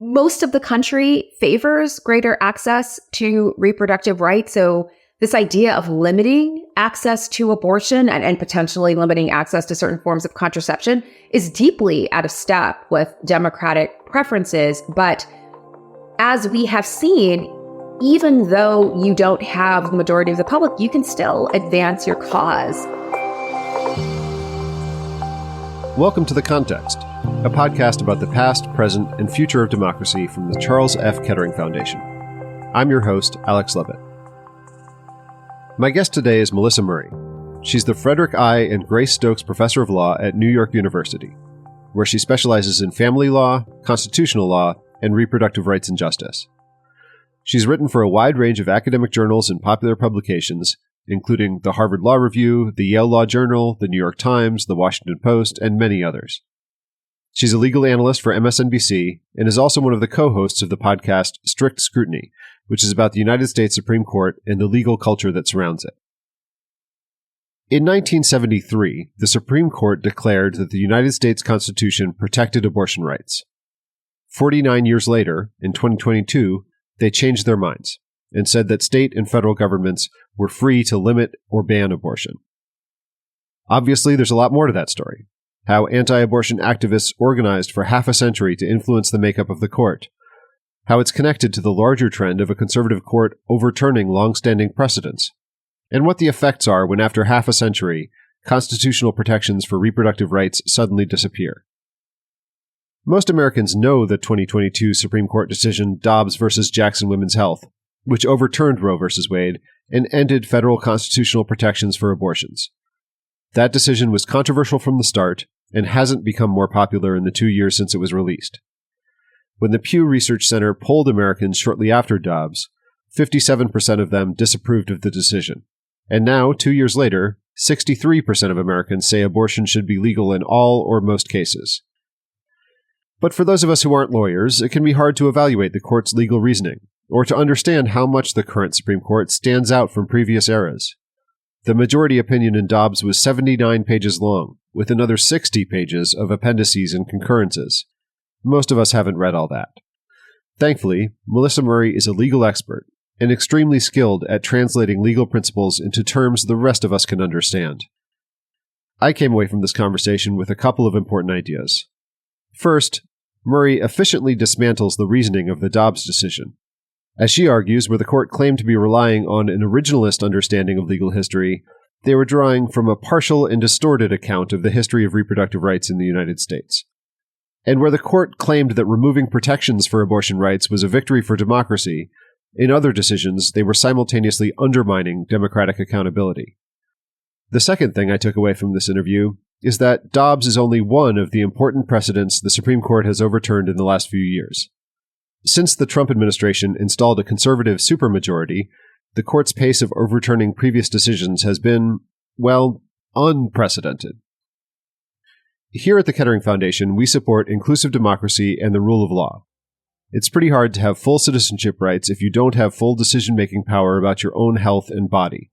most of the country favors greater access to reproductive rights. So this idea of limiting access to abortion and potentially limiting access to certain forms of contraception is deeply out of step with democratic preferences. But as we have seen, even though you don't have the majority of the public, you can still advance your cause. Welcome to The Context, a podcast about the past, present, and future of democracy from the Charles F. Kettering Foundation. I'm your host, Alex Levitt. My guest today is Melissa Murray. She's the Frederick I. and Grace Stokes Professor of Law at New York University, where she specializes in family law, constitutional law, and reproductive rights and justice. She's written for a wide range of academic journals and popular publications, including the Harvard Law Review, the Yale Law Journal, the New York Times, the Washington Post, and many others. She's a legal analyst for MSNBC and is also one of the co-hosts of the podcast Strict Scrutiny, which is about the United States Supreme Court and the legal culture that surrounds it. In 1973, the Supreme Court declared that the United States Constitution protected abortion rights. 49 years later, in 2022, they changed their minds and said that state and federal governments were free to limit or ban abortion. Obviously, there's a lot more to that story. How anti-abortion activists organized for half a century to influence the makeup of the court. How it's connected to the larger trend of a conservative court overturning long-standing precedents. And what the effects are when, after half a century, constitutional protections for reproductive rights suddenly disappear. Most Americans know the 2022 Supreme Court decision Dobbs versus Jackson Women's Health, which overturned Roe v. Wade and ended federal constitutional protections for abortions. That decision was controversial from the start and hasn't become more popular in the 2 years since it was released. When the Pew Research Center polled Americans shortly after Dobbs, 57% of them disapproved of the decision. And now, 2 years later, 63% of Americans say abortion should be legal in all or most cases. But for those of us who aren't lawyers, it can be hard to evaluate the court's legal reasoning, or to understand how much the current Supreme Court stands out from previous eras. The majority opinion in Dobbs was 79 pages long, with another 60 pages of appendices and concurrences. Most of us haven't read all that. Thankfully, Melissa Murray is a legal expert and extremely skilled at translating legal principles into terms the rest of us can understand. I came away from this conversation with a couple of important ideas. First, Murray efficiently dismantles the reasoning of the Dobbs decision. As she argues, where the court claimed to be relying on an originalist understanding of legal history, they were drawing from a partial and distorted account of the history of reproductive rights in the United States. And where the court claimed that removing protections for abortion rights was a victory for democracy, in other decisions they were simultaneously undermining democratic accountability. The second thing I took away from this interview is that Dobbs is only one of the important precedents the Supreme Court has overturned in the last few years. Since the Trump administration installed a conservative supermajority, the court's pace of overturning previous decisions has been, well, unprecedented. Here at the Kettering Foundation, we support inclusive democracy and the rule of law. It's pretty hard to have full citizenship rights if you don't have full decision-making power about your own health and body.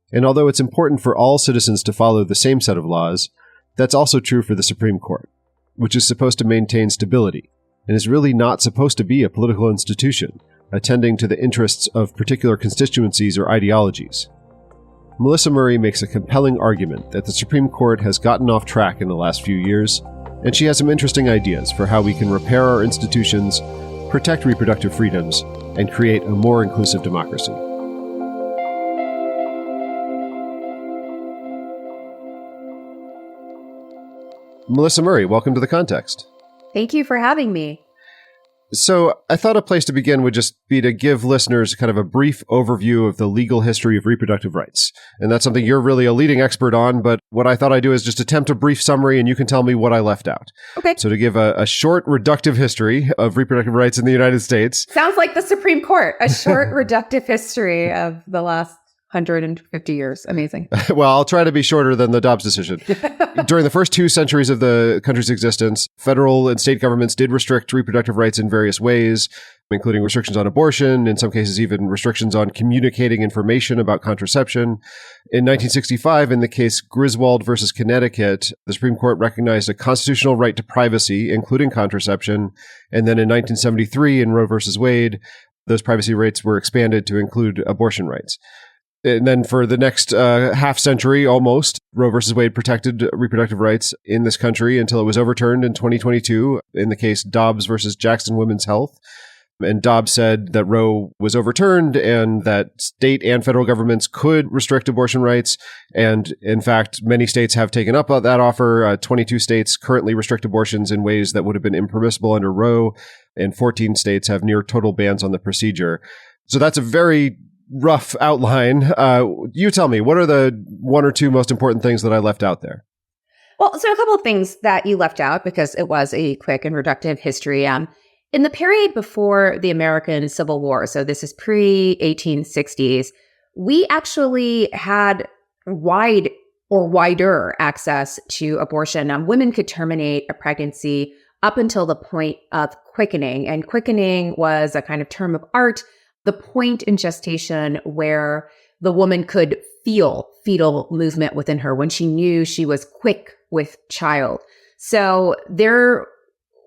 And although it's important for all citizens to follow the same set of laws, that's also true for the Supreme Court, which is supposed to maintain stability, and is really not supposed to be a political institution, attending to the interests of particular constituencies or ideologies. Melissa Murray makes a compelling argument that the Supreme Court has gotten off track in the last few years, and she has some interesting ideas for how we can repair our institutions, protect reproductive freedoms, and create a more inclusive democracy. Melissa Murray, welcome to The Context. Thank you for having me. So I thought a place to begin would just be to give listeners kind of a brief overview of the legal history of reproductive rights. And that's something you're really a leading expert on, but what I thought I'd do is just attempt a brief summary and you can tell me what I left out. Okay. So to give a short reductive history of reproductive rights in the United States. Sounds like the Supreme Court, a short reductive history of the last 150 years. Amazing. Well, I'll try to be shorter than the Dobbs decision. During the first 2 centuries of the country's existence, federal and state governments did restrict reproductive rights in various ways. including restrictions on abortion, in some cases even restrictions on communicating information about contraception. In 1965, in the case Griswold versus Connecticut, the Supreme Court recognized a constitutional right to privacy, including contraception. And then in 1973, in Roe versus Wade, those privacy rights were expanded to include abortion rights. And then for the next half century, almost, Roe versus Wade protected reproductive rights in this country until it was overturned in 2022 in the case Dobbs versus Jackson Women's Health. And Dobbs said that Roe was overturned and that state and federal governments could restrict abortion rights. And in fact, many states have taken up that offer. 22 states currently restrict abortions in ways that would have been impermissible under Roe, and 14 states have near total bans on the procedure. So that's a very rough outline. You tell me, what are the one or two most important things that I left out there? Well, so a couple of things that you left out because it was a quick and reductive history. In the period before the American Civil War, so this is pre-1860s, we actually had wide or wider access to abortion. Women could terminate a pregnancy up until the point of quickening. And quickening was a kind of term of art, the point in gestation where the woman could feel fetal movement within her when she knew she was quick with child. So there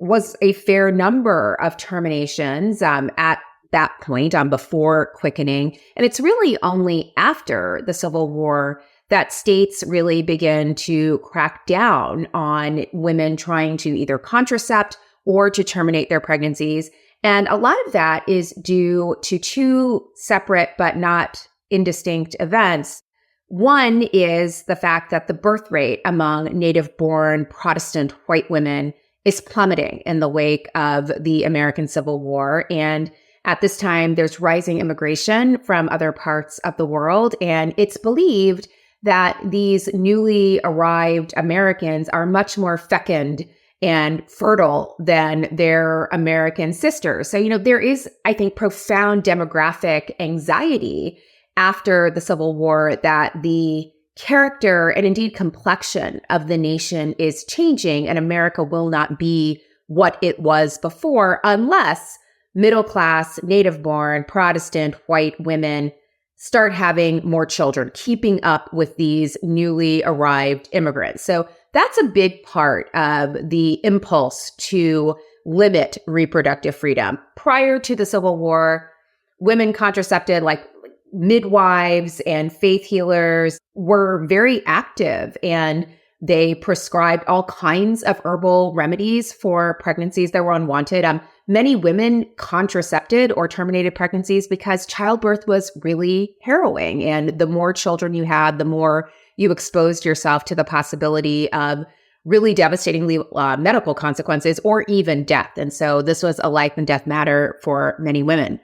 was a fair number of terminations at that point, before quickening. And it's really only after the Civil War that states really begin to crack down on women trying to either contracept or to terminate their pregnancies. And a lot of that is due to two separate but not indistinct events. One is the fact that the birth rate among native-born Protestant white women is plummeting in the wake of the American Civil War. And at this time, there's rising immigration from other parts of the world. And it's believed that these newly arrived Americans are much more fecund and fertile than their American sisters. So, there is, I think, profound demographic anxiety after the Civil War that the character and indeed complexion of the nation is changing, and America will not be what it was before unless middle-class, native-born, Protestant, white women start having more children, keeping up with these newly arrived immigrants. So that's a big part of the impulse to limit reproductive freedom. Prior to the Civil War, women contracepted, like midwives and faith healers, were very active, and they prescribed all kinds of herbal remedies for pregnancies that were unwanted. Many women contracepted or terminated pregnancies because childbirth was really harrowing. And the more children you had, the more you exposed yourself to the possibility of really devastatingly medical consequences or even death. And so this was a life and death matter for many women.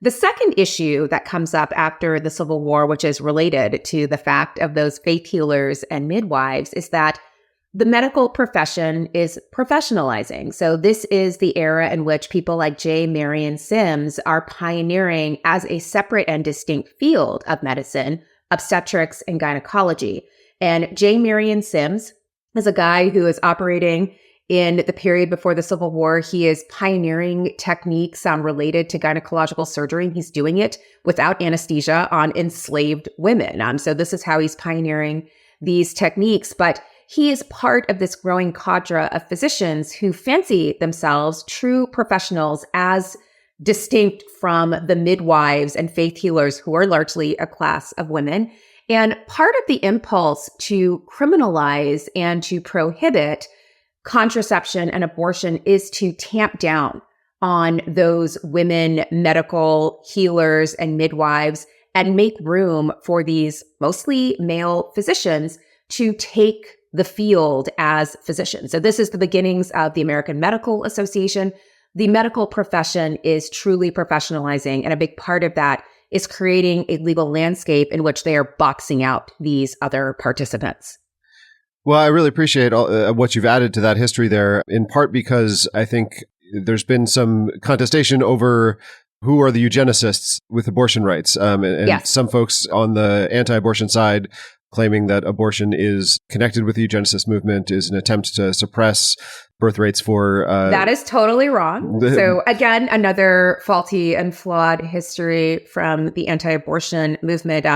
The second issue that comes up after the Civil War, which is related to the fact of those faith healers and midwives, is that the medical profession is professionalizing. So this is the era in which people like J. Marion Sims are pioneering as a separate and distinct field of medicine, obstetrics and gynecology. And J. Marion Sims is a guy who is operating in the period before the Civil War. He is pioneering techniques related to gynecological surgery. He's doing it without anesthesia on enslaved women. So this is how he's pioneering these techniques. But he is part of this growing cadre of physicians who fancy themselves true professionals as distinct from the midwives and faith healers who are largely a class of women. And part of the impulse to criminalize and to prohibit contraception and abortion is to tamp down on those women medical healers and midwives and make room for these mostly male physicians to take the field as physicians. So this is the beginnings of the American Medical Association. The medical profession is truly professionalizing, and a big part of that is creating a legal landscape in which they are boxing out these other participants. Well, I really appreciate what you've added to that history there, in part because I think there's been some contestation over who are the eugenicists with abortion rights. And yes. Some folks on the anti-abortion side claiming that abortion is connected with the eugenicist movement, is an attempt to suppress birth rates for... That is totally wrong. So again, another faulty and flawed history from the anti-abortion movement.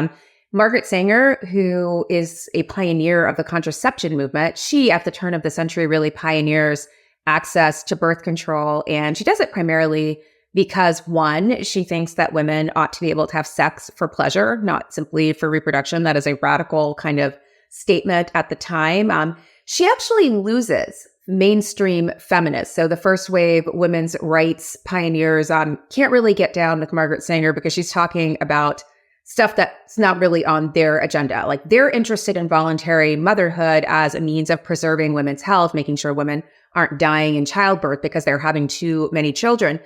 Margaret Sanger, who is a pioneer of the contraception movement, she, at the turn of the century, really pioneers access to birth control. And she does it primarily because, one, she thinks that women ought to be able to have sex for pleasure, not simply for reproduction. That is a radical kind of statement at the time. She actually loses mainstream feminists. So the first wave women's rights pioneers can't really get down with Margaret Sanger because she's talking about stuff that's not really on their agenda. Like, they're interested in voluntary motherhood as a means of preserving women's health, making sure women aren't dying in childbirth because they're having too many children.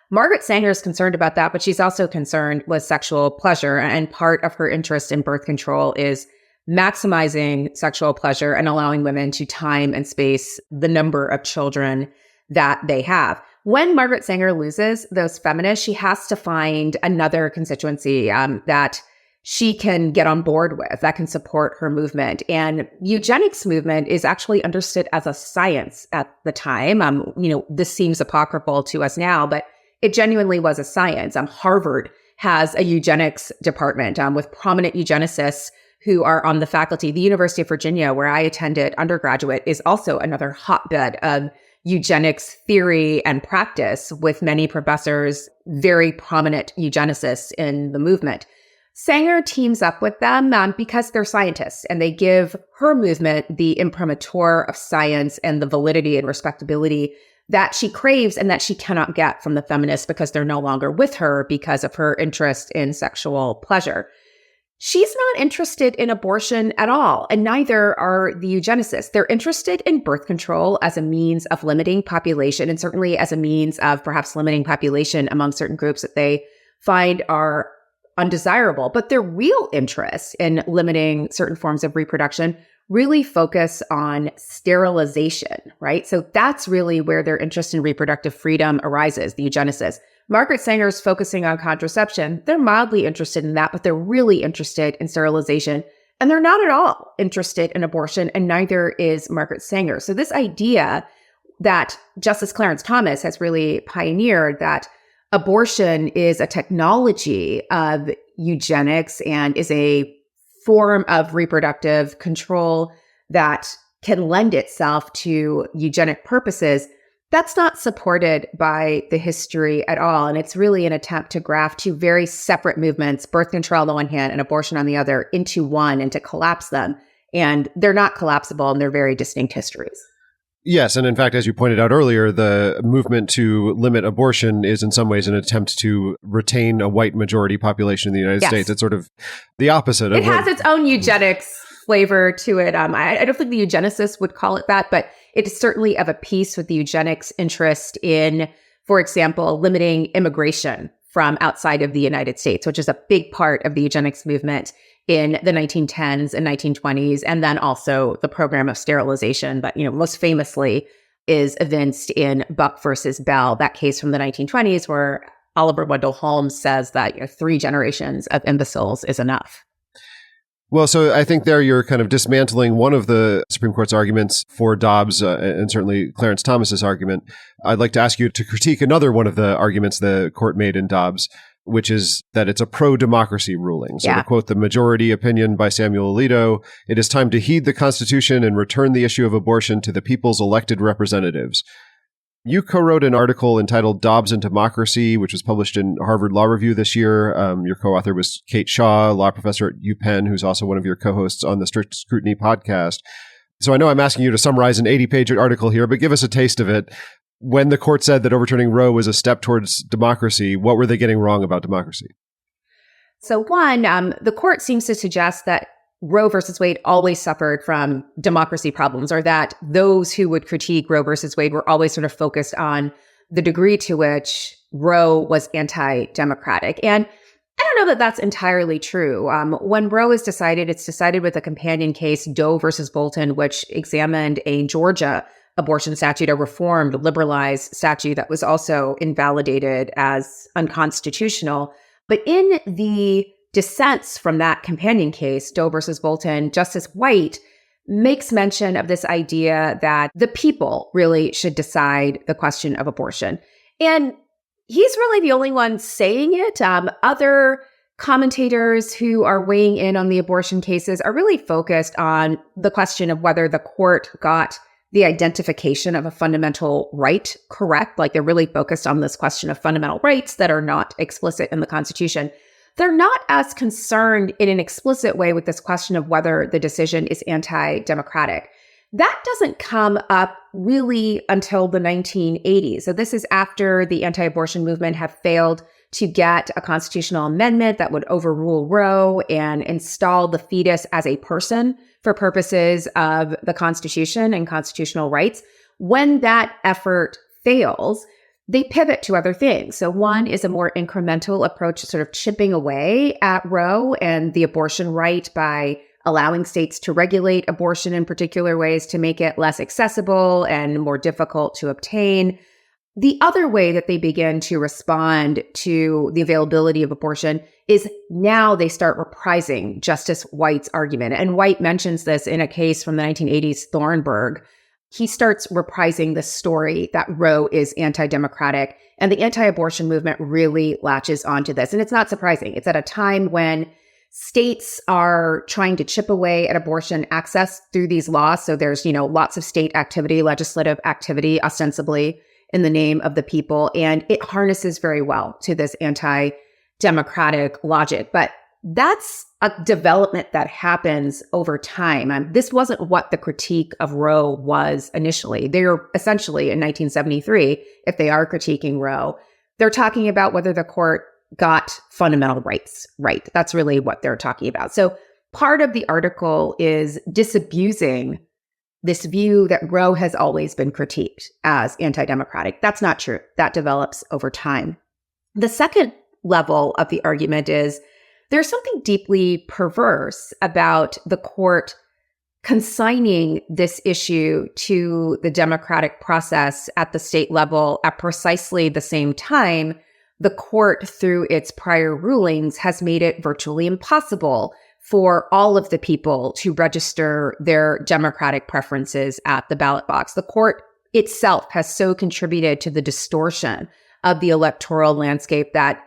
Margaret Sanger is concerned about that, but she's also concerned with sexual pleasure. And part of her interest in birth control is maximizing sexual pleasure and allowing women to time and space the number of children that they have. When Margaret Sanger loses those feminists, she has to find another constituency that she can get on board with, that can support her movement. And eugenics movement is actually understood as a science at the time. This seems apocryphal to us now, but it genuinely was a science. Harvard has a eugenics department with prominent eugenicists who are on the faculty. The University of Virginia, where I attended undergraduate, is also another hotbed of eugenics theory and practice, with many professors, very prominent eugenicists in the movement. Sanger teams up with them because they're scientists, and they give her movement the imprimatur of science and the validity and respectability that she craves and that she cannot get from the feminists because they're no longer with her because of her interest in sexual pleasure. She's not interested in abortion at all, and neither are the eugenicists. They're interested in birth control as a means of limiting population, and certainly as a means of perhaps limiting population among certain groups that they find are undesirable. But their real interest in limiting certain forms of reproduction really focus on sterilization, right? So that's really where their interest in reproductive freedom arises, the eugenicists. Margaret Sanger is focusing on contraception. They're mildly interested in that, but they're really interested in sterilization. And they're not at all interested in abortion, and neither is Margaret Sanger. So this idea that Justice Clarence Thomas has really pioneered, that abortion is a technology of eugenics and is a form of reproductive control that can lend itself to eugenic purposes, that's not supported by the history at all. And it's really an attempt to graft two very separate movements, birth control on the one hand and abortion on the other, into one, and to collapse them. And they're not collapsible, and they're very distinct histories. Yes. And in fact, as you pointed out earlier, the movement to limit abortion is in some ways an attempt to retain a white majority population in the United States. It's sort of the opposite. It has its own eugenics flavor to it. I don't think the eugenicists would call it that, but it is certainly of a piece with the eugenics interest in, for example, limiting immigration from outside of the United States, which is a big part of the eugenics movement in the 1910s and 1920s, and then also the program of sterilization that, most famously is evinced in Buck versus Bell, that case from the 1920s where Oliver Wendell Holmes says that 3 generations of imbeciles is enough. Well, so I think there you're kind of dismantling one of the Supreme Court's arguments for Dobbs and certainly Clarence Thomas's argument. I'd like to ask you to critique another one of the arguments the court made in Dobbs, which is that it's a pro-democracy ruling. So to quote the majority opinion by Samuel Alito, it is time to heed the Constitution and return the issue of abortion to the people's elected representatives. You co-wrote an article entitled Dobbs and Democracy, which was published in Harvard Law Review this year. Your co-author was Kate Shaw, law professor at UPenn, who's also one of your co-hosts on the Strict Scrutiny podcast. So I know I'm asking you to summarize an 80-page article here, but give us a taste of it. When the court said that overturning Roe was a step towards democracy, what were they getting wrong about democracy? So one, the court seems to suggest that Roe versus Wade always suffered from democracy problems, or that those who would critique Roe versus Wade were always sort of focused on the degree to which Roe was anti-democratic. And I don't know that that's entirely true. When Roe is decided, it's decided with a companion case, Doe versus Bolton, which examined a Georgia abortion statute, a reformed, liberalized statute that was also invalidated as unconstitutional. But in the dissents from that companion case, Doe versus Bolton, Justice White makes mention of this idea that the people really should decide the question of abortion. And he's really the only one saying it. Other commentators who are weighing in on the abortion cases are really focused on the question of whether the court got the identification of a fundamental right correct. Like, they're really focused on this question of fundamental rights that are not explicit in the Constitution. They're not as concerned in an explicit way with this question of whether the decision is anti-democratic. That doesn't come up really until the 1980s. So this is after the anti-abortion movement have failed to get a constitutional amendment that would overrule Roe and install the fetus as a person for purposes of the Constitution and constitutional rights. When that effort fails, they pivot to other things. So one is a more incremental approach to sort of chipping away at Roe and the abortion right by allowing states to regulate abortion in particular ways to make it less accessible and more difficult to obtain. The other way that they begin to respond to the availability of abortion is now they start reprising Justice White's argument. And White mentions this in a case from the 1980s, Thornburg. He starts reprising the story that Roe is anti-democratic, and the anti-abortion movement really latches onto this. And it's not surprising. It's at a time when states are trying to chip away at abortion access through these laws. So there's, lots of state activity, legislative activity, ostensibly in the name of the people. And it harnesses very well to this anti-democratic logic. But that's a development that happens over time. This wasn't what the critique of Roe was initially. They're essentially in 1973, if they are critiquing Roe, they're talking about whether the court got fundamental rights right. That's really what they're talking about. So part of the article is disabusing this view that Roe has always been critiqued as anti-democratic. That's not true. That develops over time. The second level of the argument is there's something deeply perverse about the court consigning this issue to the democratic process at the state level at precisely the same time the court, through its prior rulings, has made it virtually impossible for all of the people to register their democratic preferences at the ballot box. The court itself has so contributed to the distortion of the electoral landscape that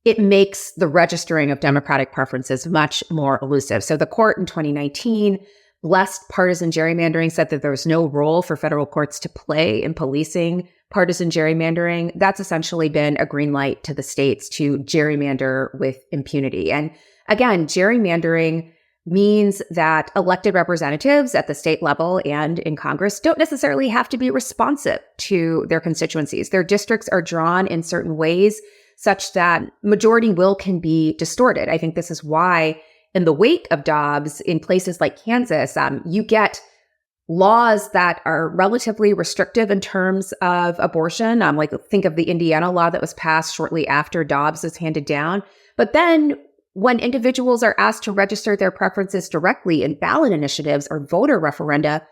it makes the registering of democratic preferences much more elusive. So the court in 2019 blessed partisan gerrymandering, said that there was no role for federal courts to play in policing partisan gerrymandering. That's essentially been a green light to the states to gerrymander with impunity. And again, gerrymandering means that elected representatives at the state level and in Congress don't necessarily have to be responsive to their constituencies. Their districts are drawn in certain ways such that majority will can be distorted. I think this is why in the wake of Dobbs, in places like Kansas, you get laws that are relatively restrictive in terms of abortion. Like think of the Indiana law that was passed shortly after Dobbs was handed down. But then when individuals are asked to register their preferences directly in ballot initiatives or voter referenda,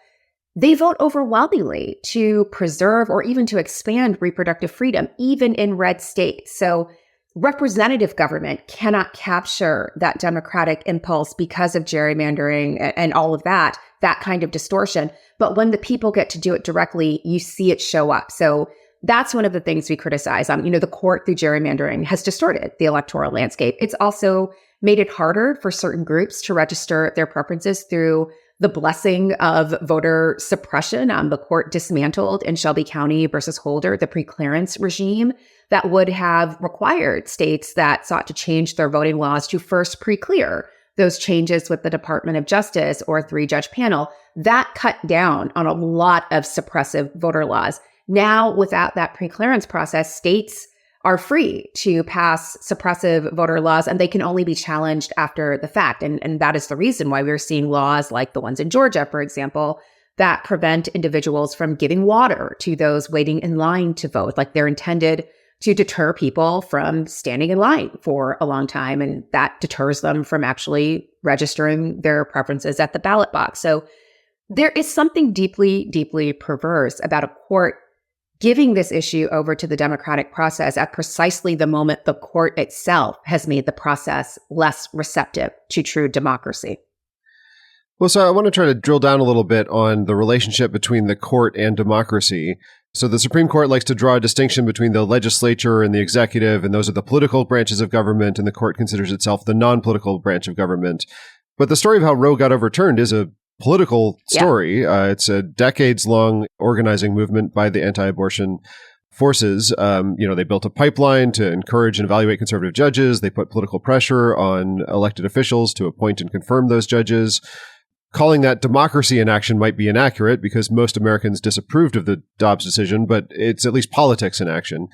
they vote overwhelmingly to preserve or even to expand reproductive freedom, even in red states. So representative government cannot capture that democratic impulse because of gerrymandering and all of that kind of distortion. But when the people get to do it directly, you see it show up. So that's one of the things we criticize. The court through gerrymandering has distorted the electoral landscape. It's also made it harder for certain groups to register their preferences through the blessing of voter suppression. The court dismantled in Shelby County versus Holder the preclearance regime that would have required states that sought to change their voting laws to first preclear those changes with the Department of Justice or a 3-judge panel. That cut down on a lot of suppressive voter laws. Now, without that preclearance process, states are free to pass suppressive voter laws, and they can only be challenged after the fact. And that is the reason why we're seeing laws like the ones in Georgia, for example, that prevent individuals from giving water to those waiting in line to vote. Like they're intended to deter people from standing in line for a long time, and that deters them from actually registering their preferences at the ballot box. So there is something deeply, deeply perverse about a court giving this issue over to the democratic process at precisely the moment the court itself has made the process less receptive to true democracy. Well, so I want to try to drill down a little bit on the relationship between the court and democracy. So the Supreme Court likes to draw a distinction between the legislature and the executive, and those are the political branches of government, and the court considers itself the non-political branch of government. But the story of how Roe got overturned is a political story. Yeah. It's a decades-long organizing movement by the anti-abortion forces. They built a pipeline to encourage and evaluate conservative judges. They put political pressure on elected officials to appoint and confirm those judges. Calling that democracy in action might be inaccurate because most Americans disapproved of the Dobbs decision, but it's at least politics in action.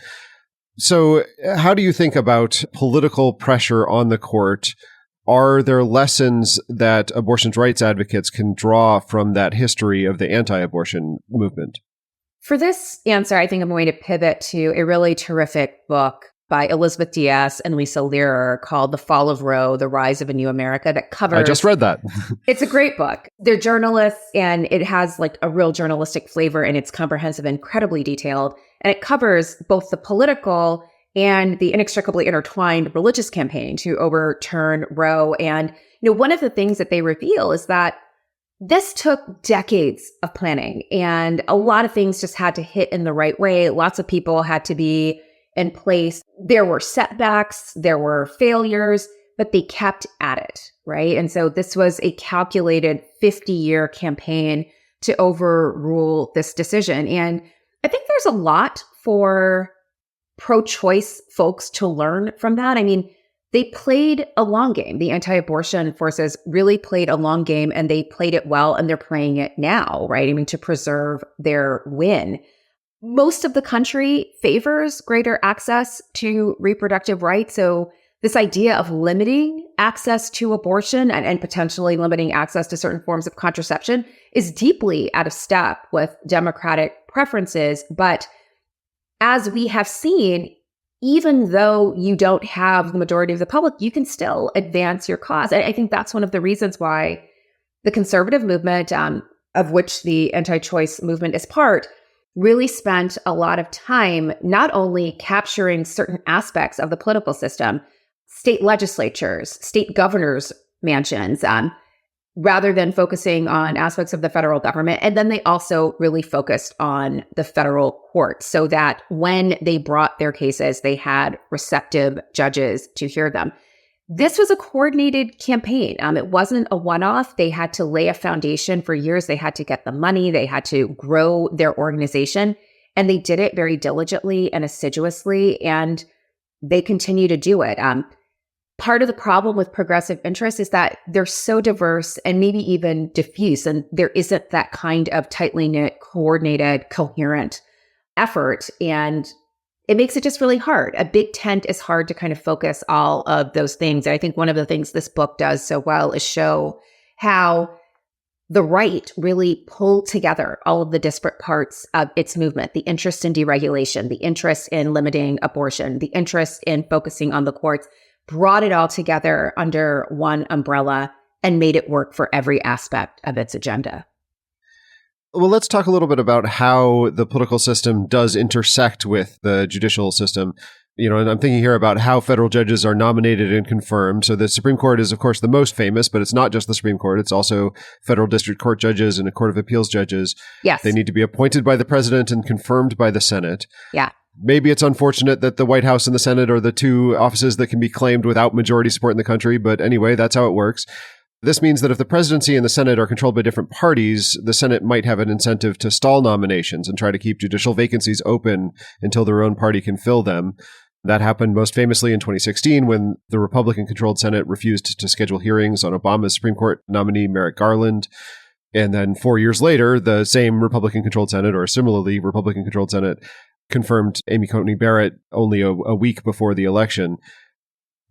So how do you think about political pressure on the court? Are there lessons that abortion rights advocates can draw from that history of the anti-abortion movement? For this answer, I think I'm going to pivot to a really terrific book by Elizabeth Diaz and Lisa Learer called The Fall of Roe, The Rise of a New America that covers... I just read that. It's a great book. They're journalists and it has like a real journalistic flavor and it's comprehensive, incredibly detailed. And it covers both the political and the inextricably intertwined religious campaign to overturn Roe. And, one of the things that they reveal is that this took decades of planning and a lot of things just had to hit in the right way. Lots of people had to be in place. There were setbacks, there were failures, but they kept at it, right? And so this was a calculated 50-year campaign to overrule this decision. And I think there's a lot for pro-choice folks to learn from that. I mean, they played a long game. The anti-abortion forces really played a long game and they played it well and they're playing it now, right? I mean, to preserve their win. Most of the country favors greater access to reproductive rights. So this idea of limiting access to abortion and potentially limiting access to certain forms of contraception is deeply out of step with democratic preferences. But as we have seen, even though you don't have the majority of the public, you can still advance your cause. I think that's one of the reasons why the conservative movement, of which the anti-choice movement is part, really spent a lot of time not only capturing certain aspects of the political system, state legislatures, state governors' mansions, rather than focusing on aspects of the federal government. And then they also really focused on the federal court so that when they brought their cases, they had receptive judges to hear them. This was a coordinated campaign. It wasn't a one-off. They had to lay a foundation for years. They had to get the money. They had to grow their organization. And they did it very diligently and assiduously. And they continue to do it. Part of the problem with progressive interests is that they're so diverse and maybe even diffuse. And there isn't that kind of tightly knit, coordinated, coherent effort. And it makes it just really hard. A big tent is hard to kind of focus all of those things. And I think one of the things this book does so well is show how the right really pulled together all of the disparate parts of its movement, the interest in deregulation, the interest in limiting abortion, the interest in focusing on the courts, brought it all together under one umbrella and made it work for every aspect of its agenda. Well, let's talk a little bit about how the political system does intersect with the judicial system. And I'm thinking here about how federal judges are nominated and confirmed. So the Supreme Court is, of course, the most famous, but it's not just the Supreme Court. It's also federal district court judges and Court of Appeals judges. Yes. They need to be appointed by the president and confirmed by the Senate. Yeah. Maybe it's unfortunate that the White House and the Senate are the two offices that can be claimed without majority support in the country. But anyway, that's how it works. This means that if the presidency and the Senate are controlled by different parties, the Senate might have an incentive to stall nominations and try to keep judicial vacancies open until their own party can fill them. That happened most famously in 2016 when the Republican-controlled Senate refused to schedule hearings on Obama's Supreme Court nominee Merrick Garland. And then 4 years later, the same Republican-controlled Senate, or similarly Republican-controlled Senate, confirmed Amy Coney Barrett only a week before the election.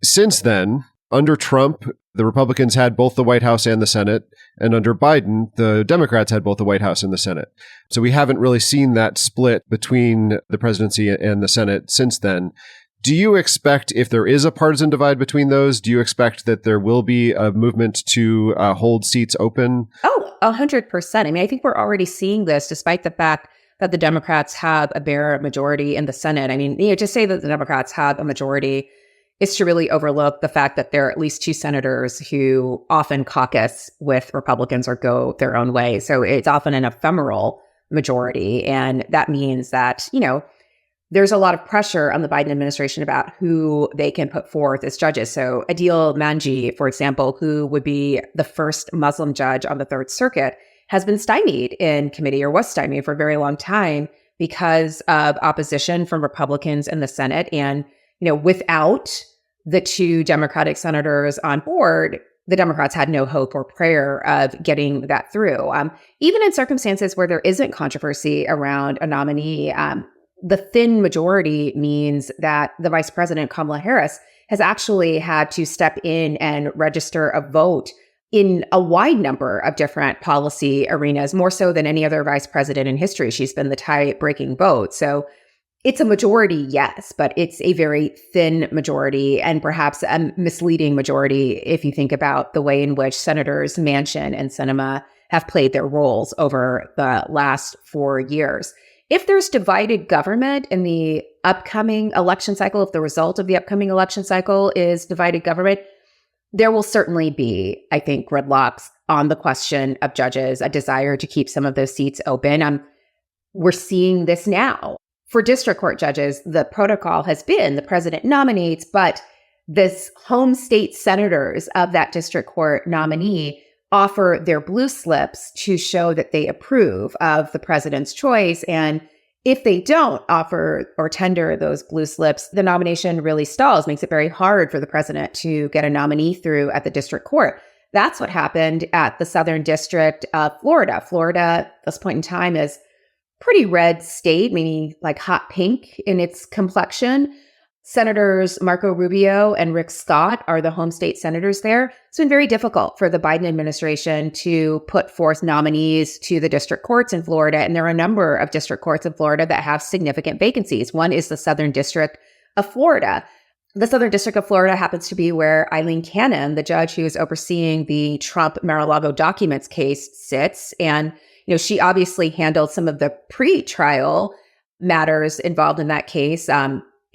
Since then, under Trump, the Republicans had both the White House and the Senate, and under Biden, the Democrats had both the White House and the Senate. So we haven't really seen that split between the presidency and the Senate since then. Do you expect, if there is a partisan divide between those, do you expect that there will be a movement to hold seats open? Oh, 100%. I mean, I think we're already seeing this, despite the fact that the Democrats have a bare majority in the Senate. I mean, to say that the Democrats have a majority is to really overlook the fact that there are at least 2 senators who often caucus with Republicans or go their own way. So it's often an ephemeral majority. And that means that, there's a lot of pressure on the Biden administration about who they can put forth as judges. So Adil Manji, for example, who would be the first Muslim judge on the Third Circuit, has been stymied in committee, or was stymied for a very long time because of opposition from Republicans in the Senate. And, without the 2 Democratic senators on board, the Democrats had no hope or prayer of getting that through. Even in circumstances where there isn't controversy around a nominee, the thin majority means that the Vice President, Kamala Harris, has actually had to step in and register a vote in a wide number of different policy arenas, more so than any other vice president in history. She's been the tie-breaking vote. So it's a majority, yes, but it's a very thin majority and perhaps a misleading majority if you think about the way in which Senators Manchin and Sinema have played their roles over the last 4 years. If there's divided government in the upcoming election cycle, if the result of the upcoming election cycle is divided government, there will certainly be, I think, gridlocks on the question of judges, a desire to keep some of those seats open. We're seeing this now. For district court judges, the protocol has been the president nominates, but this home state senators of that district court nominee offer their blue slips to show that they approve of the president's choice. And if they don't offer or tender those blue slips, the nomination really stalls, makes it very hard for the president to get a nominee through at the district court. That's what happened at the Southern District of Florida. Florida, at this point in time, is pretty red state, meaning like hot pink in its complexion. Senators Marco Rubio and Rick Scott are the home state senators there. It's been very difficult for the Biden administration to put forth nominees to the district courts in Florida. And there are a number of district courts in Florida that have significant vacancies. One is the Southern District of Florida. The Southern District of Florida happens to be where Eileen Cannon, the judge who is overseeing the Trump Mar-a-Lago documents case, sits. And, she obviously handled some of the pre-trial matters involved in that case,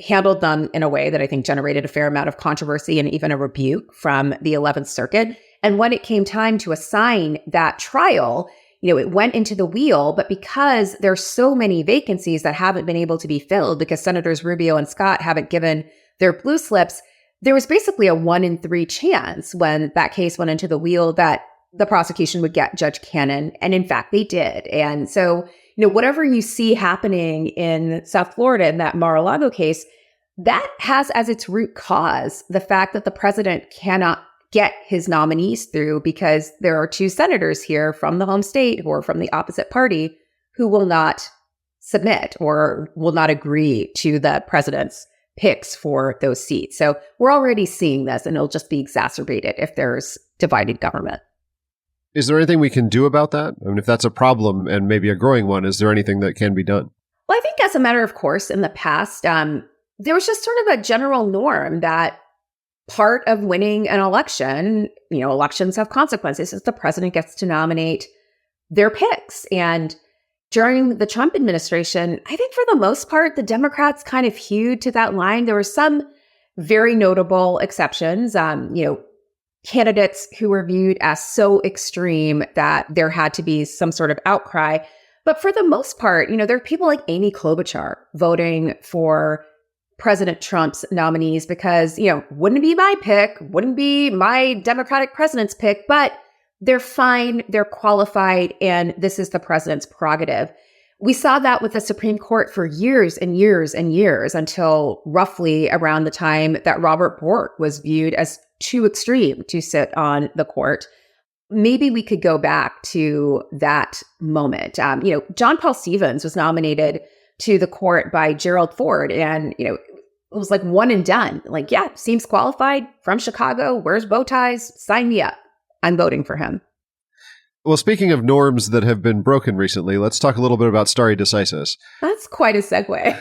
handled them in a way that I think generated a fair amount of controversy and even a rebuke from the 11th Circuit. And when it came time to assign that trial, it went into the wheel. But because there's so many vacancies that haven't been able to be filled because Senators Rubio and Scott haven't given their blue slips, there was basically a 1 in 3 chance when that case went into the wheel that the prosecution would get Judge Cannon. And in fact, they did. And so, whatever you see happening in South Florida in that Mar-a-Lago case, that has as its root cause the fact that the president cannot get his nominees through because there are 2 senators here from the home state or from the opposite party who will not submit or will not agree to the president's picks for those seats. So we're already seeing this, and it'll just be exacerbated if there's divided government. Is there anything we can do about that? I mean, if that's a problem and maybe a growing one, is there anything that can be done? Well, I think as a matter of course, in the past, there was just sort of a general norm that part of winning an election, elections have consequences, is the president gets to nominate their picks. And during the Trump administration, I think for the most part, the Democrats kind of hewed to that line. There were some very notable exceptions, candidates who were viewed as so extreme that there had to be some sort of outcry. But for the most part, there are people like Amy Klobuchar voting for President Trump's nominees because, wouldn't be my pick, wouldn't be my Democratic president's pick, but they're fine, they're qualified, and this is the president's prerogative. We saw that with the Supreme Court for years and years and years until roughly around the time that Robert Bork was viewed as too extreme to sit on the court. Maybe we could go back to that moment. John Paul Stevens was nominated to the court by Gerald Ford, and, it was like one and done. Like, yeah, seems qualified, from Chicago, wears bow ties, sign me up. I'm voting for him. Well, speaking of norms that have been broken recently, let's talk a little bit about stare decisis. That's quite a segue.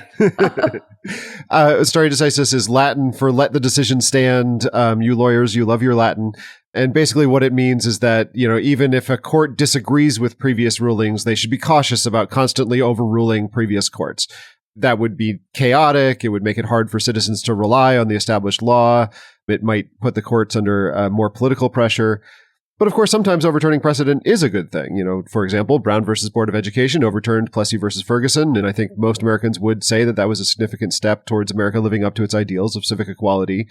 Stare decisis is Latin for let the decision stand. You lawyers, you love your Latin. And basically what it means is that, even if a court disagrees with previous rulings, they should be cautious about constantly overruling previous courts. That would be chaotic. It would make it hard for citizens to rely on the established law. It might put the courts under more political pressure. But of course, sometimes overturning precedent is a good thing. For example, Brown versus Board of Education overturned Plessy versus Ferguson. And I think most Americans would say that that was a significant step towards America living up to its ideals of civic equality.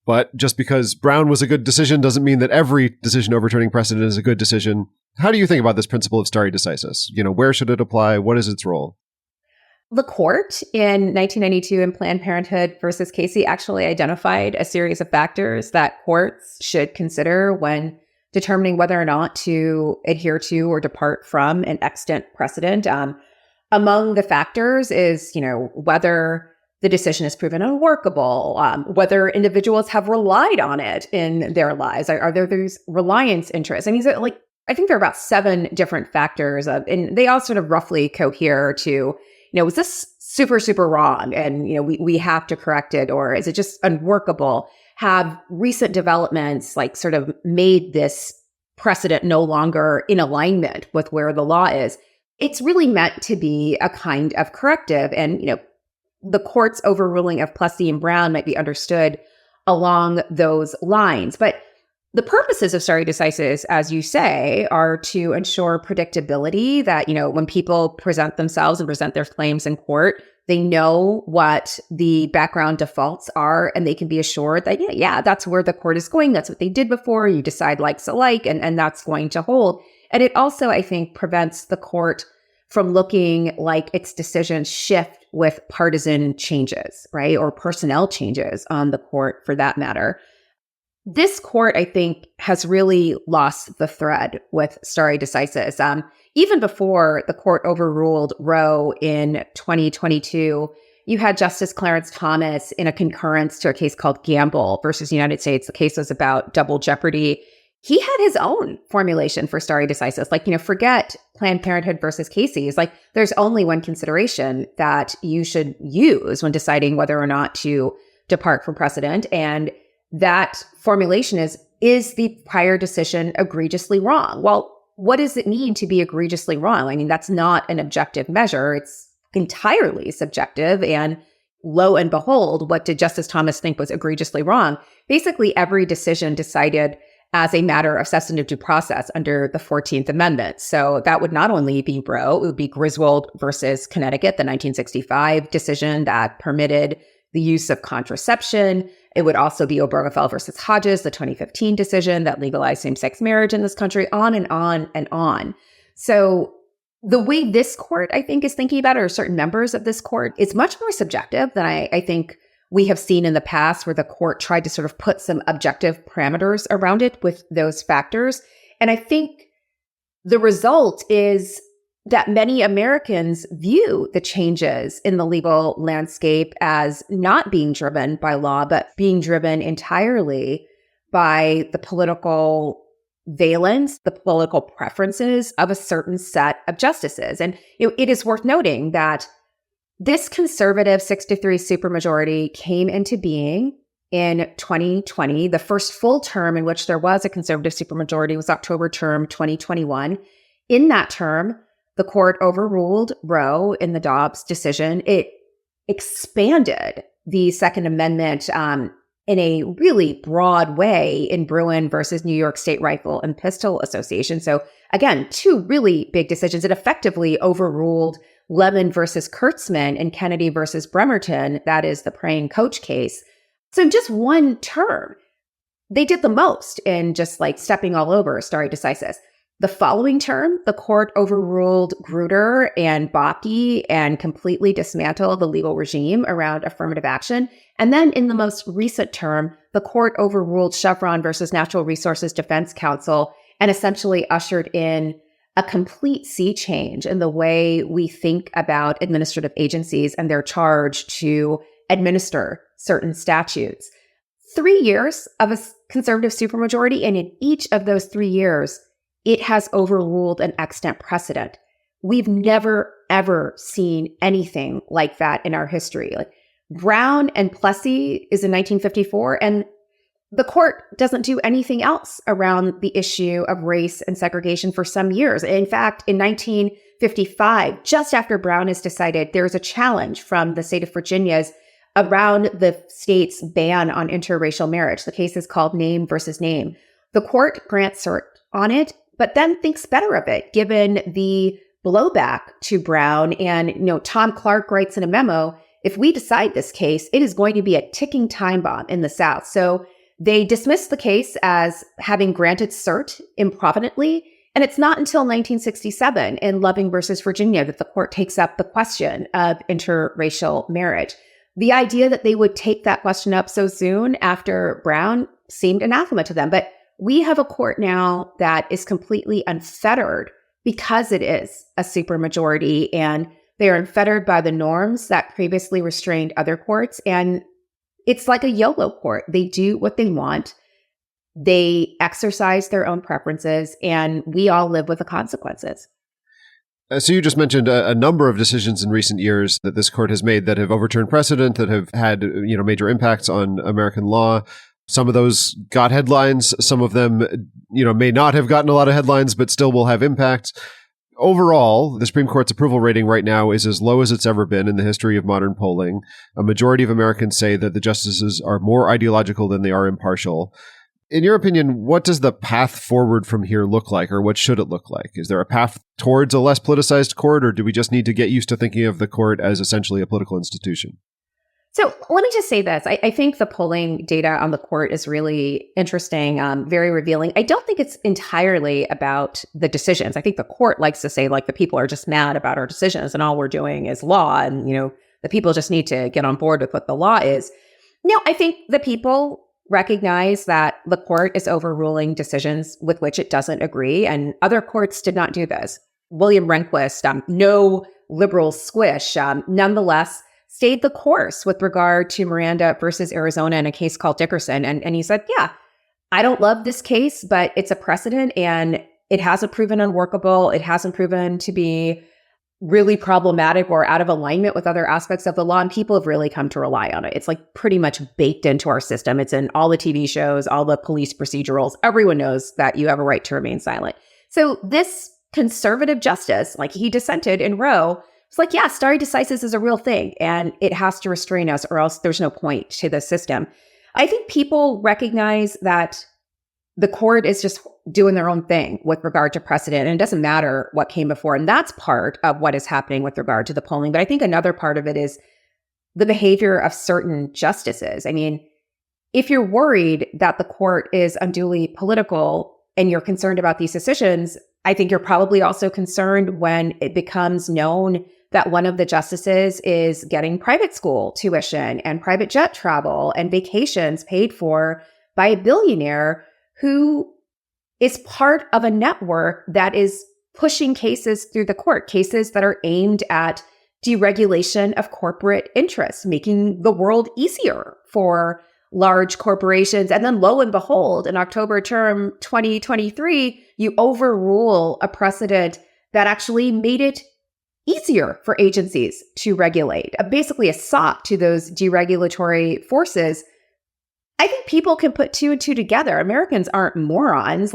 But just because Brown was a good decision doesn't mean that every decision overturning precedent is a good decision. How do you think about this principle of stare decisis? Where should it apply? What is its role? The court in 1992 in Planned Parenthood versus Casey actually identified a series of factors that courts should consider when determining whether or not to adhere to or depart from an extant precedent. Among the factors is, whether the decision is proven unworkable, whether individuals have relied on it in their lives. Are there these reliance interests? I mean, I think there are about 7 different factors, and they all sort of roughly cohere to, was this super, super wrong? And, we have to correct it, or is it just unworkable? Have recent developments sort of made this precedent no longer in alignment with where the law is? It's really meant to be a kind of corrective. And, the court's overruling of Plessy and Brown might be understood along those lines. But the purposes of stare decisis, as you say, are to ensure predictability that, when people present themselves and present their claims in court, they know what the background defaults are, and they can be assured that, yeah, that's where the court is going. That's what they did before. You decide likes alike, and that's going to hold. And it also, I think, prevents the court from looking like its decisions shift with partisan changes, right? Or personnel changes on the court for that matter. This court, I think, has really lost the thread with stare decisis. Even before the court overruled Roe in 2022, you had Justice Clarence Thomas in a concurrence to a case called Gamble versus United States. The case was about double jeopardy. He had his own formulation for stare decisis. Forget Planned Parenthood versus Casey's. There's only one consideration that you should use when deciding whether or not to depart from precedent. And that formulation is the prior decision egregiously wrong? Well, what does it mean to be egregiously wrong? I mean, that's not an objective measure. It's entirely subjective. And lo and behold, what did Justice Thomas think was egregiously wrong? Basically, every decision decided as a matter of substantive due process under the 14th Amendment. So that would not only be Roe, it would be Griswold versus Connecticut, the 1965 decision that permitted the use of contraception. It would also be Obergefell versus Hodges, the 2015 decision that legalized same-sex marriage in this country, on and on and on. So the way this court, I think, is thinking about it, or certain members of this court, is much more subjective than I think we have seen in the past, where the court tried to sort of put some objective parameters around it with those factors. And I think the result is that many Americans view the changes in the legal landscape as not being driven by law, but being driven entirely by the political valence, the political preferences of a certain set of justices. And it is worth noting that this conservative 6-3 supermajority came into being in 2020. The first full term in which there was a conservative supermajority was October term 2021. In that term, the court overruled Roe in the Dobbs decision. It expanded the Second Amendment in a really broad way in Bruin versus New York State Rifle and Pistol Association. So again, 2 really big decisions. It effectively overruled Lemon versus Kurtzman and Kennedy versus Bremerton. That is the praying coach case. So in just one term, they did the most in just stepping all over stare decisis. The following term, the court overruled Grutter and Bakke and completely dismantled the legal regime around affirmative action. And then in the most recent term, the court overruled Chevron versus Natural Resources Defense Council and essentially ushered in a complete sea change in the way we think about administrative agencies and their charge to administer certain statutes. 3 years of a conservative supermajority, and in each of those 3 years, it has overruled an extant precedent. We've never, ever seen anything like that in our history. Brown and Plessy is in 1954, and the court doesn't do anything else around the issue of race and segregation for some years. In fact, in 1955, just after Brown is decided, there's a challenge from the state of Virginia's around the state's ban on interracial marriage. The case is called Name versus Name. The court grants cert on it, but then thinks better of it, given the blowback to Brown. And, Tom Clark writes in a memo, if we decide this case, it is going to be a ticking time bomb in the South. So they dismissed the case as having granted cert improvidently. And it's not until 1967 in Loving versus Virginia that the court takes up the question of interracial marriage. The idea that they would take that question up so soon after Brown seemed anathema to them. But we have a court now that is completely unfettered because it is a supermajority, and they are unfettered by the norms that previously restrained other courts. And it's like a YOLO court. They do what they want. They exercise their own preferences, and we all live with the consequences. So you just mentioned a number of decisions in recent years that this court has made that have overturned precedent, that have had major impacts on American law. Some of those got headlines. Some of them may not have gotten a lot of headlines, but still will have impact. Overall, the Supreme Court's approval rating right now is as low as it's ever been in the history of modern polling. A majority of Americans say that the justices are more ideological than they are impartial. In your opinion, what does the path forward from here look like, or what should it look like? Is there a path towards a less politicized court, or do we just need to get used to thinking of the court as essentially a political institution? So let me just say this. I think the polling data on the court is really interesting, very revealing. I don't think it's entirely about the decisions. I think the court likes to say, the people are just mad about our decisions and all we're doing is law. And, the people just need to get on board with what the law is. No, I think the people recognize that the court is overruling decisions with which it doesn't agree. And other courts did not do this. William Rehnquist, no liberal squish, nonetheless, stayed the course with regard to Miranda versus Arizona in a case called Dickerson. And he said, yeah, I don't love this case, but it's a precedent and it hasn't proven unworkable. It hasn't proven to be really problematic or out of alignment with other aspects of the law. And people have really come to rely on it. It's pretty much baked into our system. It's in all the TV shows, all the police procedurals. Everyone knows that you have a right to remain silent. So this conservative justice, he dissented in Roe, it's yeah, stare decisis is a real thing and it has to restrain us or else there's no point to the system. I think people recognize that the court is just doing their own thing with regard to precedent, and it doesn't matter what came before. And that's part of what is happening with regard to the polling. But I think another part of it is the behavior of certain justices. I mean, if you're worried that the court is unduly political and you're concerned about these decisions, I think you're probably also concerned when it becomes known that one of the justices is getting private school tuition and private jet travel and vacations paid for by a billionaire who is part of a network that is pushing cases through the court, cases that are aimed at deregulation of corporate interests, making the world easier for large corporations. And then lo and behold, in October term 2023, you overrule a precedent that actually made it easier for agencies to regulate, basically a sop to those deregulatory forces. I think people can put two and two together. Americans aren't morons.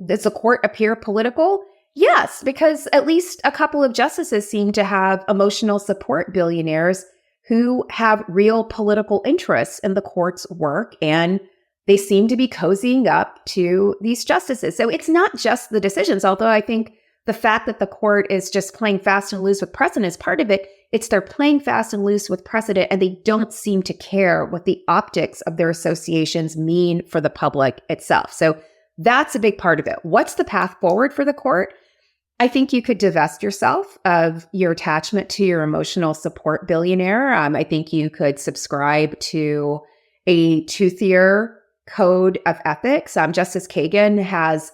Does the court appear political? Yes, because at least a couple of justices seem to have emotional support billionaires who have real political interests in the court's work, and they seem to be cozying up to these justices. So it's not just the decisions, although I think the fact that the court is just playing fast and loose with precedent is part of it. It's they're playing fast and loose with precedent, and they don't seem to care what the optics of their associations mean for the public itself. So that's a big part of it. What's the path forward for the court? I think you could divest yourself of your attachment to your emotional support billionaire. I think you could subscribe to a toothier code of ethics. Justice Kagan has,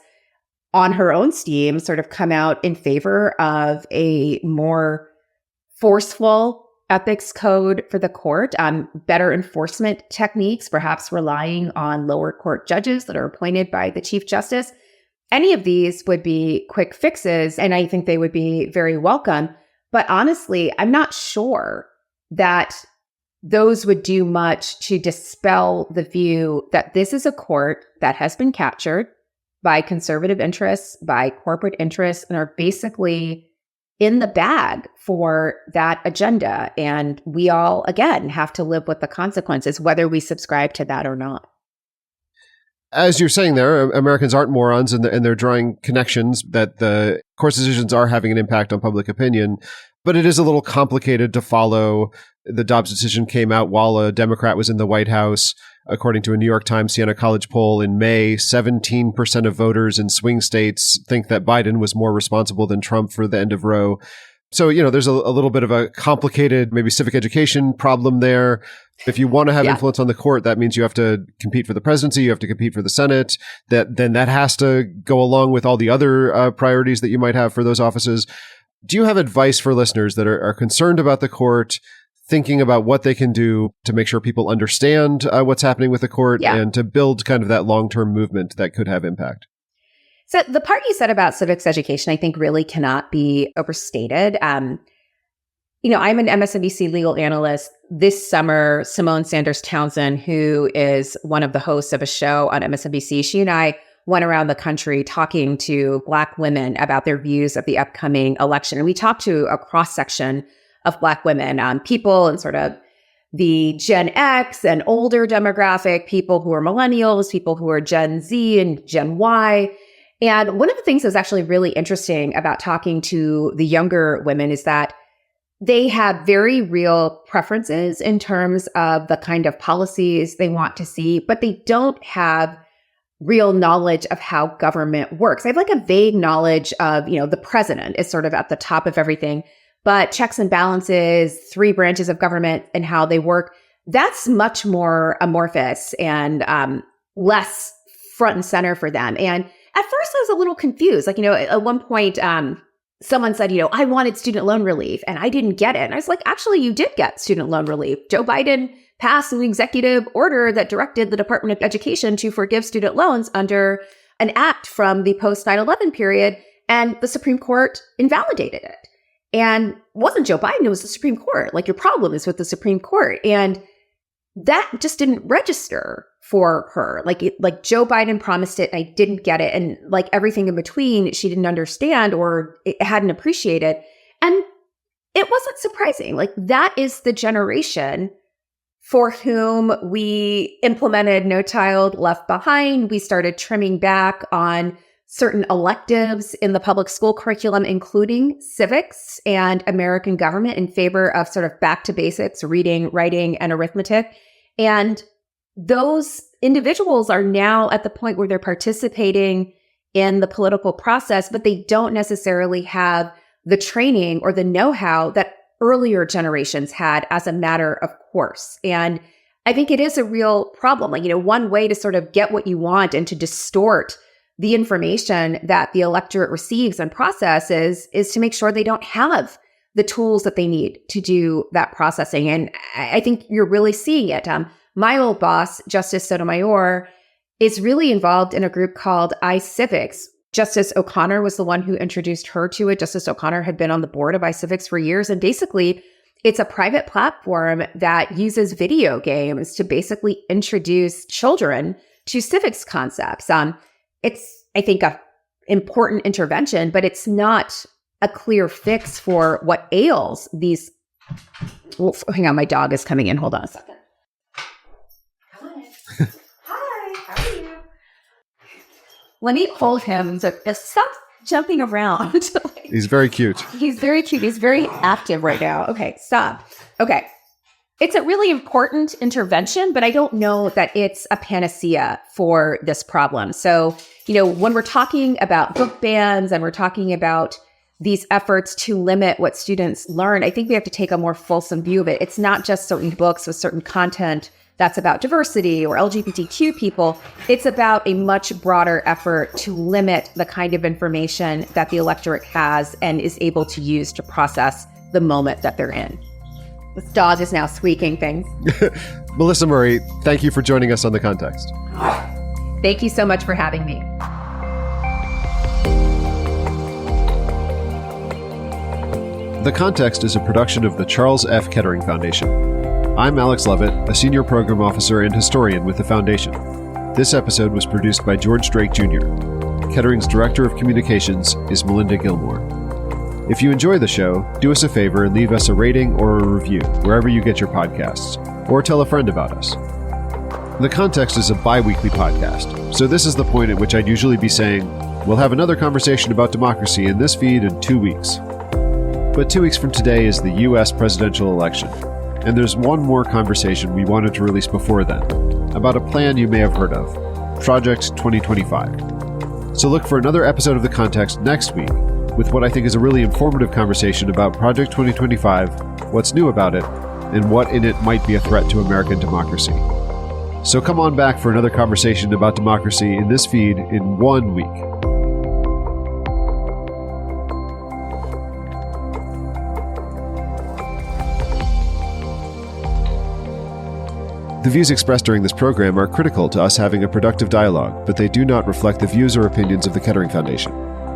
on her own steam, sort of come out in favor of a more forceful ethics code for the court, better enforcement techniques, perhaps relying on lower court judges that are appointed by the Chief Justice. Any of these would be quick fixes, and I think they would be very welcome. But honestly, I'm not sure that those would do much to dispel the view that this is a court that has been captured by conservative interests, by corporate interests, and are basically in the bag for that agenda. And we all, again, have to live with the consequences, whether we subscribe to that or not. As you're saying there, Americans aren't morons, and they're drawing connections that the court's decisions are having an impact on public opinion. But it is a little complicated to follow. The Dobbs decision came out while a Democrat was in the White House. According to a New York Times Siena College poll in May, 17% of voters in swing states think that Biden was more responsible than Trump for the end of Roe. So, there's a little bit of a complicated, maybe civic education problem there. If you want to have influence on the court, that means you have to compete for the presidency, you have to compete for the Senate. Then that has to go along with all the other priorities that you might have for those offices. Do you have advice for listeners that are concerned about the court, thinking about what they can do to make sure people understand what's happening with the court and to build kind of that long-term movement that could have impact? So the part you said about civics education, I think really cannot be overstated. I'm an MSNBC legal analyst. This summer, Simone Sanders Townsend, who is one of the hosts of a show on MSNBC, she and I went around the country talking to Black women about their views of the upcoming election. And we talked to a cross-section of Black women, people in sort of the Gen X and older demographic, people who are millennials, people who are Gen Z and Gen Y. And one of the things that's actually really interesting about talking to the younger women is that they have very real preferences in terms of the kind of policies they want to see, but they don't have real knowledge of how government works. They have like a vague knowledge of, the president is sort of at the top of everything, but checks and balances, 3 branches of government and how they work, that's much more amorphous and less front and center for them. And at first I was a little confused. At one point, someone said, I wanted student loan relief and I didn't get it. And I was like, actually, you did get student loan relief. Joe Biden passed an executive order that directed the Department of Education to forgive student loans under an act from the post 9/11 period. And the Supreme Court invalidated it. And it wasn't Joe Biden, it was the Supreme Court. Your problem is with the Supreme Court. And that just didn't register for her. Like Joe Biden promised it, and I didn't get it. And everything in between, she didn't understand or hadn't appreciated. And it wasn't surprising. That is the generation for whom we implemented No Child Left Behind. We started trimming back on certain electives in the public school curriculum, including civics and American government, in favor of sort of back to basics, reading, writing, and arithmetic. And those individuals are now at the point where they're participating in the political process, but they don't necessarily have the training or the know-how that earlier generations had as a matter of course. And I think it is a real problem. One way to sort of get what you want and to distort the information that the electorate receives and processes is to make sure they don't have the tools that they need to do that processing. And I think you're really seeing it. My old boss, Justice Sotomayor, is really involved in a group called iCivics. Justice O'Connor was the one who introduced her to it. Justice O'Connor had been on the board of iCivics for years. And basically, it's a private platform that uses video games to basically introduce children to civics concepts. It's, I think, an important intervention, but it's not a clear fix for what ails these. Well, hang on, my dog is coming in. Hold on a second. Hi, how are you? Let me hold him. So stop jumping around. He's very cute. He's very cute. He's very active right now. Okay, stop. Okay. It's a really important intervention, but I don't know that it's a panacea for this problem. So, when we're talking about book bans and we're talking about these efforts to limit what students learn, I think we have to take a more fulsome view of it. It's not just certain books with certain content that's about diversity or LGBTQ people. It's about a much broader effort to limit the kind of information that the electorate has and is able to use to process the moment that they're in. This dog is now squeaking things. Melissa Murray, thank you for joining us on The Context. Thank you so much for having me. The Context is a production of the Charles F. Kettering Foundation. I'm Alex Levitt, a senior program officer and historian with the Foundation. This episode was produced by George Drake Jr. Kettering's Director of Communications is Melinda Gilmore. If you enjoy the show, do us a favor and leave us a rating or a review wherever you get your podcasts, or tell a friend about us. The Context is a bi-weekly podcast, so this is the point at which I'd usually be saying, we'll have another conversation about democracy in this feed in 2 weeks. But 2 weeks from today is the U.S. presidential election, and there's one more conversation we wanted to release before then, about a plan you may have heard of, Project 2025. So look for another episode of The Context next week, with what I think is a really informative conversation about Project 2025, what's new about it, and what in it might be a threat to American democracy. So come on back for another conversation about democracy in this feed in 1 week. The views expressed during this program are critical to us having a productive dialogue, but they do not reflect the views or opinions of the Kettering Foundation.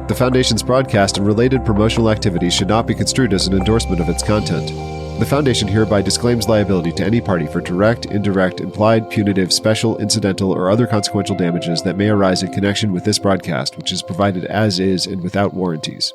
The Foundation's broadcast and related promotional activities should not be construed as an endorsement of its content. The Foundation hereby disclaims liability to any party for direct, indirect, implied, punitive, special, incidental, or other consequential damages that may arise in connection with this broadcast, which is provided as is and without warranties.